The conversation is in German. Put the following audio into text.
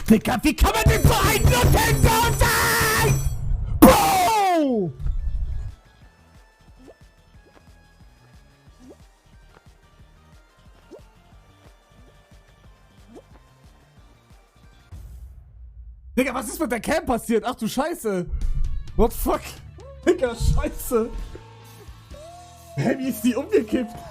Digga, wie kann man denn so ein Nutella sein? Bro! Digga, was ist mit der Cam passiert? Ach du Scheiße. What the fuck? Digga, Scheiße. Hä, wie ist die umgekippt?